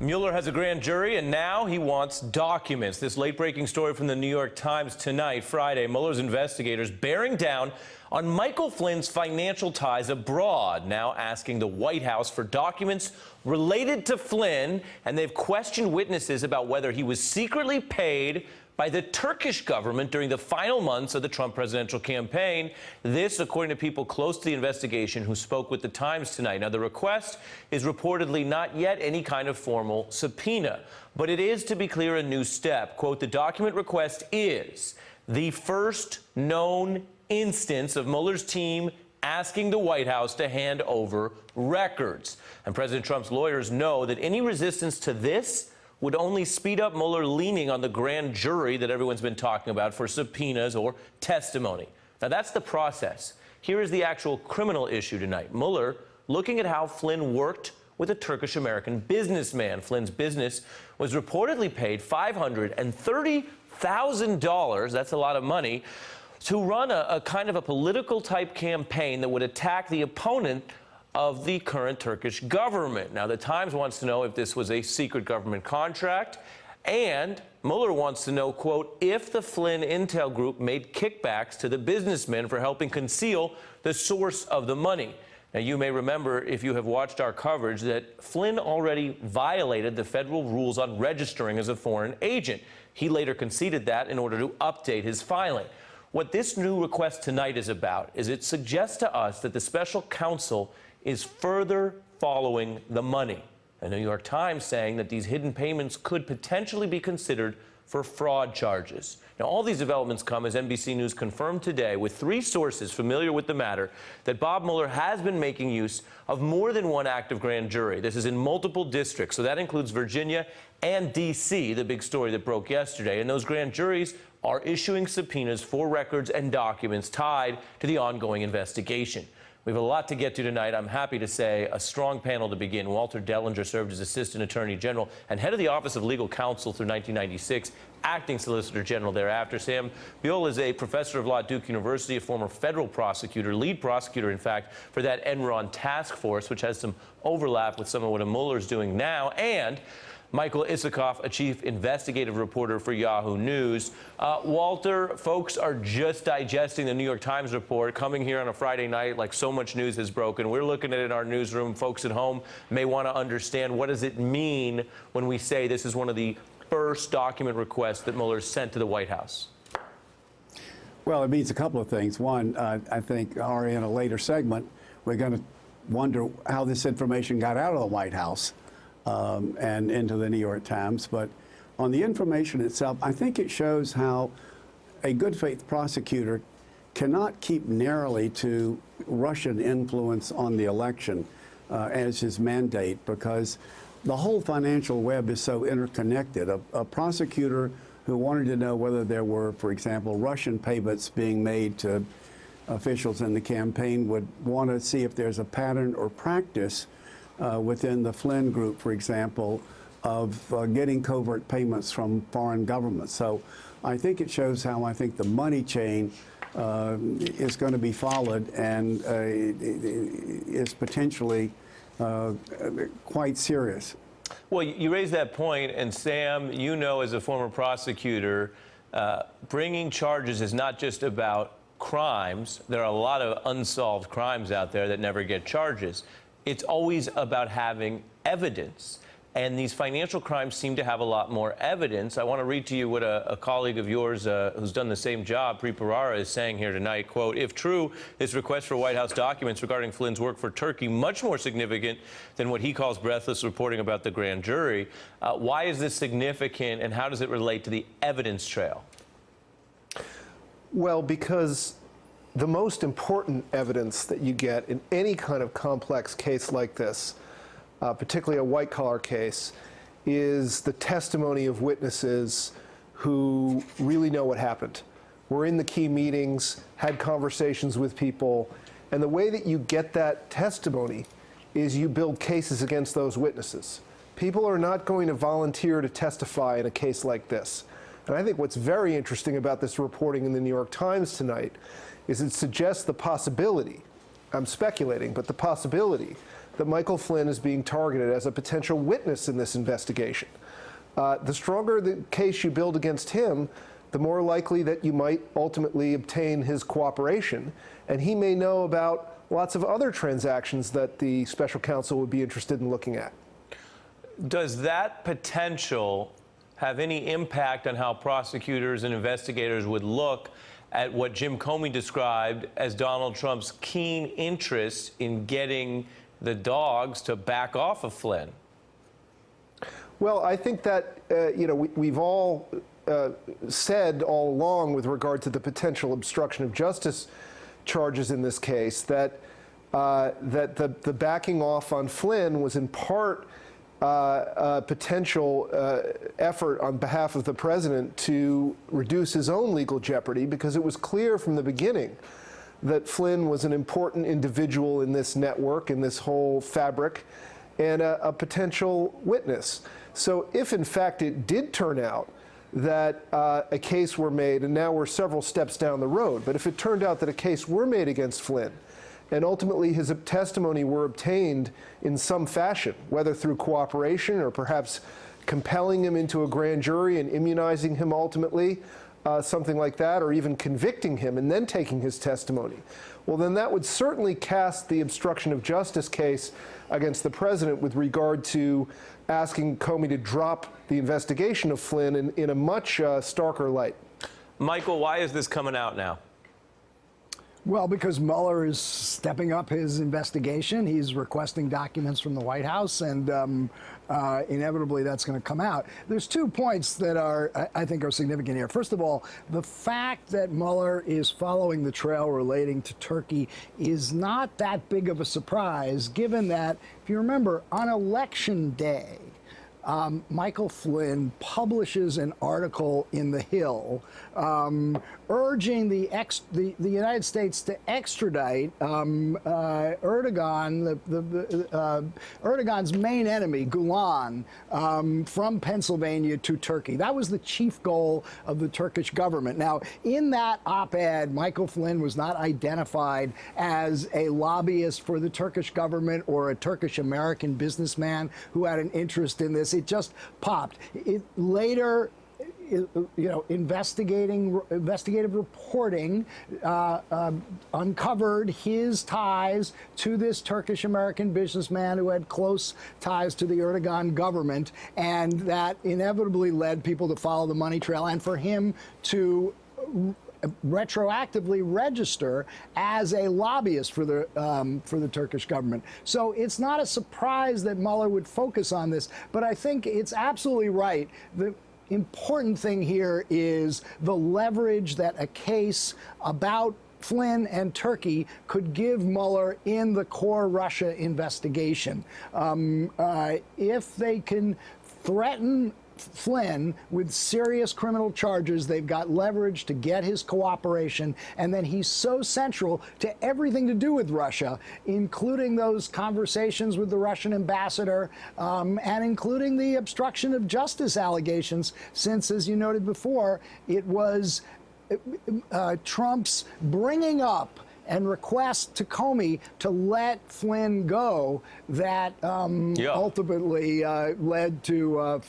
Mueller has a grand jury, and now he wants documents. This late-breaking story from the New York Times tonight, Friday. Mueller's investigators bearing down on Michael Flynn's financial ties abroad, now asking the White House for documents related to Flynn, and they've questioned witnesses about whether he was secretly paid by the Turkish government during the final months of the Trump presidential campaign. This, according to people close to the investigation who spoke with the Times tonight. Now, the request is reportedly not yet any kind of formal subpoena, but it is, to be clear, a new step. Quote, the document request is the first known instance of Mueller's team asking the White House to hand over records. And President Trump's lawyers know that any resistance to this would only speed up Mueller leaning on the grand jury that everyone's been talking about for subpoenas or testimony. Now, that's the process. Here is the actual criminal issue tonight. Mueller looking at how Flynn worked with a Turkish-American businessman. Flynn's business was reportedly paid $530,000, that's a lot of money, to run a kind of a political-type campaign that would attack the opponent of the current Turkish government. Now, the Times wants to know if this was a secret government contract, and Mueller wants to know, quote, if the Flynn Intel Group made kickbacks to the businessmen for helping conceal the source of the money. Now, you may remember, if you have watched our coverage, that Flynn already violated the federal rules on registering as a foreign agent. He later conceded that in order to update his filing. What this new request tonight is about is it suggests to us that the special counsel is further following the money. The New York Times saying that these hidden payments could potentially be considered for fraud charges. Now, all these developments come as NBC News confirmed today with 3 sources familiar with the matter that Bob Mueller has been making use of more than one active grand jury. This is in multiple districts, so that includes Virginia and D.C., the big story that broke yesterday. And those grand juries are issuing subpoenas for records and documents tied to the ongoing investigation. We have a lot to get to tonight. I'm happy to say a strong panel to begin. Walter Dellinger served as Assistant Attorney General and head of the Office of Legal Counsel through 1996, acting Solicitor General thereafter. Sam Buell is a professor of law at Duke University, a former federal prosecutor, lead prosecutor, in fact, for that Enron task force, which has some overlap with some of what Mueller is doing now, and Michael Isikoff, a chief investigative reporter for Yahoo News. Walter, folks are just digesting the New York Times report, coming here on a Friday night like so much news has broken. We're looking at it in our newsroom. Folks at home may want to understand, what does it mean when we say this is one of the first document requests that Mueller sent to the White House? Well, it means a couple of things. One, I think, Ari, in a later segment, we're going to wonder how this information got out of the White House and into the New York Times. But on the information itself, I think it shows how a good faith prosecutor cannot keep narrowly to Russian influence on the election as his mandate, because the whole financial web is so interconnected. A prosecutor who wanted to know whether there were, for example, Russian payments being made to officials in the campaign would want to see if there's a pattern or practice within the Flynn group, for example, of getting covert payments from foreign governments. So I think it shows how I think the money chain is going to be followed and is potentially quite serious. Well, you raise that point, and Sam, you know, as a former prosecutor, bringing charges is not just about crimes. There are a lot of unsolved crimes out there that never get charges. It's always about having evidence. And these financial crimes seem to have a lot more evidence. I want to read to you what a colleague of yours who's done the same job, Pri Parara, is saying here tonight. Quote, if true, this request for White House documents regarding Flynn's work for Turkey, much more significant than what he calls breathless reporting about the grand jury. Why is this significant, and how does it relate to the evidence trail? Well, because the most important evidence that you get in any kind of complex case like this, particularly a white-collar case, is the testimony of witnesses who really know what happened, were in the key meetings, had conversations with people, and the way that you get that testimony is you build cases against those witnesses. People are not going to volunteer to testify in a case like this. And I think what's very interesting about this reporting in the New York Times tonight is it suggests the possibility, I'm speculating, but the possibility that Michael Flynn is being targeted as a potential witness in this investigation. The stronger the case you build against him, the more likely that you might ultimately obtain his cooperation. And he may know about lots of other transactions that the special counsel would be interested in looking at. Does that potential have any impact on how prosecutors and investigators would look at what Jim Comey described as Donald Trump's keen interest in getting the dogs to back off of Flynn? Well, I think that, we've all said all along with regard to the potential obstruction of justice charges in this case that the backing off on Flynn was in part a potential effort on behalf of the president to reduce his own legal jeopardy, because it was clear from the beginning that Flynn was an important individual in this network, in this whole fabric, and a potential witness. So if in fact it did turn out that a case were made, and now we're several steps down the road, but if it turned out that a case were made against Flynn, and ultimately his testimony were obtained in some fashion, whether through cooperation or perhaps compelling him into a grand jury and immunizing him ultimately, something like that, or even convicting him and then taking his testimony, well, then that would certainly cast the obstruction of justice case against the president with regard to asking Comey to drop the investigation of Flynn in a much starker light. Michael, why is this coming out now? Well, because Mueller is stepping up his investigation. He's requesting documents from the White House, and inevitably that's going to come out. There's 2 points that I think are significant here. First of all, the fact that Mueller is following the trail relating to Turkey is not that big of a surprise, given that, if you remember, on Election Day, Michael Flynn publishes an article in The Hill urging the United States to extradite Erdogan, Erdogan's main enemy, Gulen, from Pennsylvania to Turkey. That was the chief goal of the Turkish government. Now, in that op-ed, Michael Flynn was not identified as a lobbyist for the Turkish government or a Turkish-American businessman who had an interest in this. It just popped. It later, investigative reporting uncovered his ties to this Turkish-American businessman who had close ties to the Erdogan government, and that inevitably led people to follow the money trail and for him to retroactively register as a lobbyist for the Turkish government. So it's not a surprise that Mueller would focus on this, but I think it's absolutely right. The important thing here is the leverage that a case about Flynn and Turkey could give Mueller in the core Russia investigation. If they can threaten Flynn with serious criminal charges, they've got leverage to get his cooperation, and then he's so central to everything to do with Russia, including those conversations with the Russian ambassador, and including the obstruction of justice allegations, since, as you noted before, it was Trump's bringing up and request to Comey to let Flynn go that ultimately led to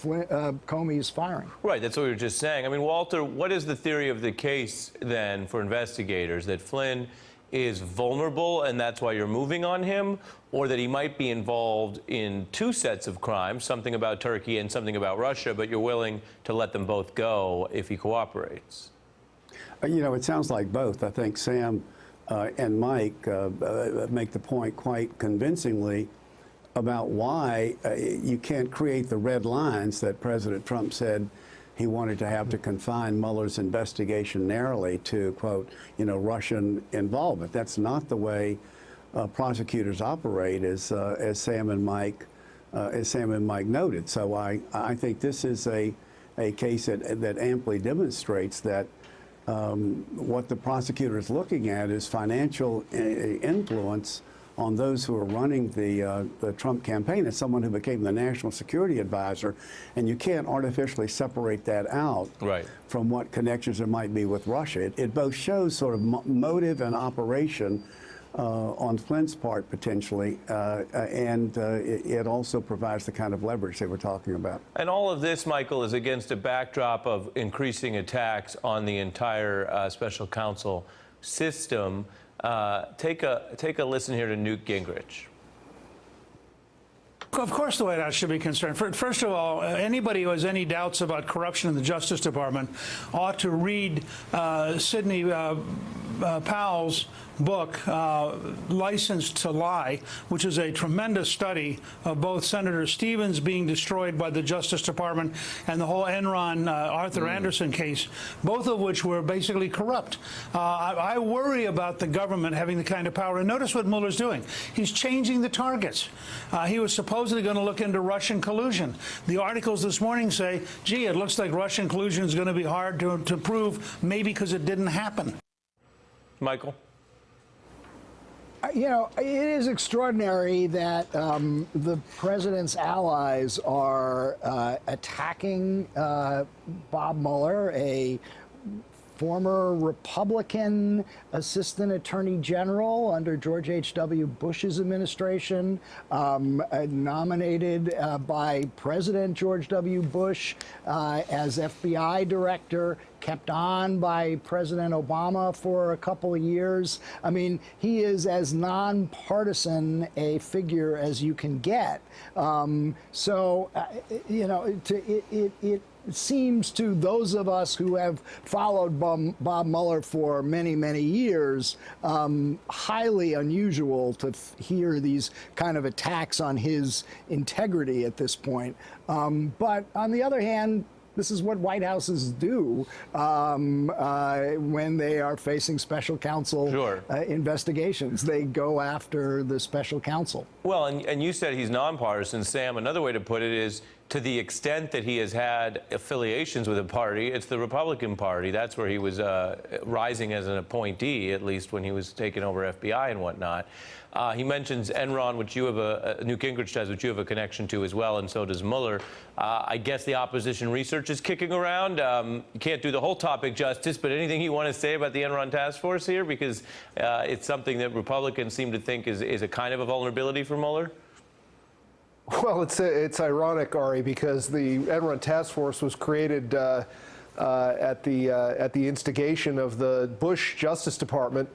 Comey's firing. Right, that's what we were just saying. I mean, Walter, what is the theory of the case then for investigators? That Flynn is vulnerable and that's why you're moving on him, or that he might be involved in 2 sets of crimes, something about Turkey and something about Russia, but you're willing to let them both go if he cooperates? It sounds like both. I think Sam and Mike make the point quite convincingly about why you can't create the red lines that President Trump said he wanted to have to confine Mueller's investigation narrowly to, quote, Russian involvement. That's not the way prosecutors operate, as Sam and Mike noted. So I think this is a case that amply demonstrates that what the prosecutor is looking at is financial influence on those who are running the Trump campaign. As someone who became the national security advisor, and you can't artificially separate that out from what connections there might be with Russia. It both shows sort of motive and operation on Flynn's part, potentially, and it also provides the kind of leverage that we're talking about. And all of this, Michael, is against a backdrop of increasing attacks on the entire special counsel system. Take a listen here to Newt Gingrich. Of course the White House should be concerned. First of all, anybody who has any doubts about corruption in the Justice Department ought to read Sidney Powell's book, Licensed to Lie, which is a tremendous study of both Senator Stevens being destroyed by the Justice Department and the whole Enron Arthur Anderson case, both of which were basically corrupt. I worry about the government having the kind of power. And notice what Mueller's doing. He's changing the targets. He was supposedly going to look into Russian collusion. The articles this morning say, gee, it looks like Russian collusion is going to be hard to prove, maybe because it didn't happen. Michael? You know, it is extraordinary that the president's allies are attacking Bob Mueller, a former Republican assistant attorney general under George H.W. Bush's administration, nominated by President George W. Bush as FBI director, kept on by President Obama for a couple of years. I mean, he is as nonpartisan a figure as you can get. You know, it seems to those of us who have followed Bob Mueller for many, many years, highly unusual to hear these kind of attacks on his integrity at this point. But on the other hand, this is what White Houses do when they are facing special counsel investigations. They go after the special counsel. Well, and you said he's nonpartisan, Sam. Another way to put it is, to the extent that he has had affiliations with a party, it's the Republican Party. That's where he was rising as an appointee, at least when he was taking over FBI and whatnot. He mentions Enron, which you have Newt Gingrich does, which you have a connection to as well, and so does Mueller. I guess the opposition research is kicking around. You can't do the whole topic justice, but anything you want to say about the Enron task force here? Because it's something that Republicans seem to think is a kind of a vulnerability for Mueller. Well, it's ironic, Ari, because the Enron task force was created at the instigation of the Bush Justice Department.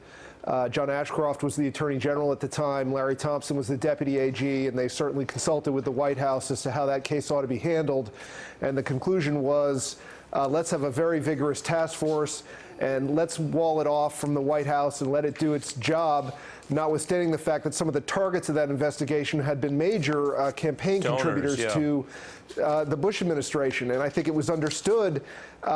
John Ashcroft was the Attorney General at the time. Larry Thompson was the Deputy AG, and they certainly consulted with the White House as to how that case ought to be handled. And the conclusion was, let's have a very vigorous task force, and let's wall it off from the White House and let it do its job, notwithstanding the fact that some of the targets of that investigation had been major campaign contributors to the Bush administration. And I think it was understood, we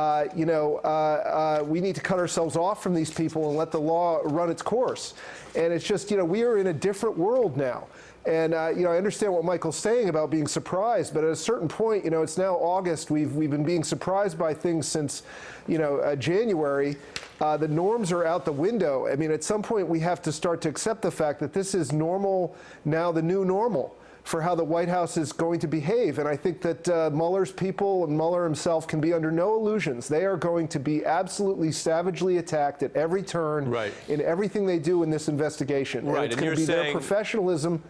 need to cut ourselves off from these people and let the law run its course. And it's just, we are in a different world now. And, I understand what Michael's saying about being surprised, but at a certain point, it's now August. We've been being surprised by things since, January. The norms are out the window. I mean, at some point, we have to start to accept the fact that this is normal now, the new normal for how the White House is going to behave. And I think that Mueller's people and Mueller himself can be under no illusions. They are going to be absolutely savagely attacked at every turn in everything they do in this investigation. And it's going to be their professionalism.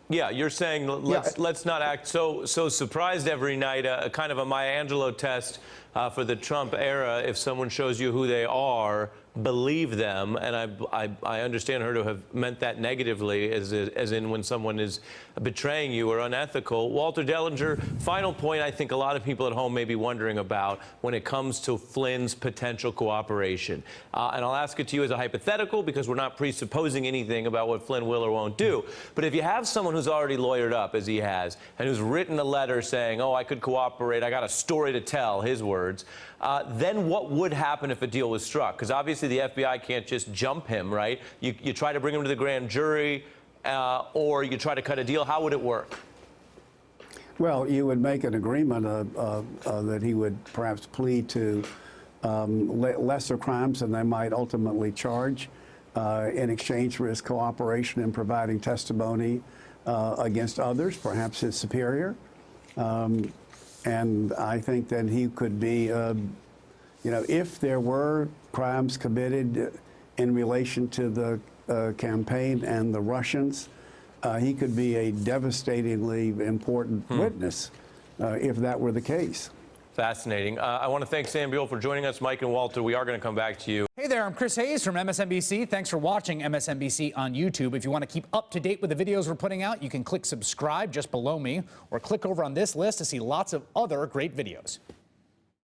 Yeah, you're saying let's not act so surprised every night, kind of a Maya Angelou test for the Trump era. If someone shows you who they are, believe them. And I understand her to have meant that negatively, as in when someone is betraying you or unethical. Walter Dellinger, final point I think a lot of people at home may be wondering about when it comes to Flynn's potential cooperation. And I'll ask it to you as a hypothetical because we're not presupposing anything about what Flynn will or won't do. But if you have someone who's already lawyered up, as he has, and who's written a letter saying, oh, I could cooperate, I got a story to tell, his words, then what would happen if a deal was struck? Because obviously the FBI can't just jump him, right? You try to bring him to the grand jury, or you try to cut a deal. How would it work? Well, you would make an agreement that he would perhaps plead to lesser crimes than they might ultimately charge in exchange for his cooperation in providing testimony against others, perhaps his superior. And I think that he could be, if there were crimes committed in relation to the campaign and the Russians. He could be a devastatingly important witness if that were the case. Fascinating. I want to thank Sam Buell for joining us. Mike and Walter, we are going to come back to you. Hey there, I'm Chris Hayes from MSNBC. Thanks for watching MSNBC on YouTube. If you want to keep up to date with the videos we're putting out, you can click subscribe just below me or click over on this list to see lots of other great videos.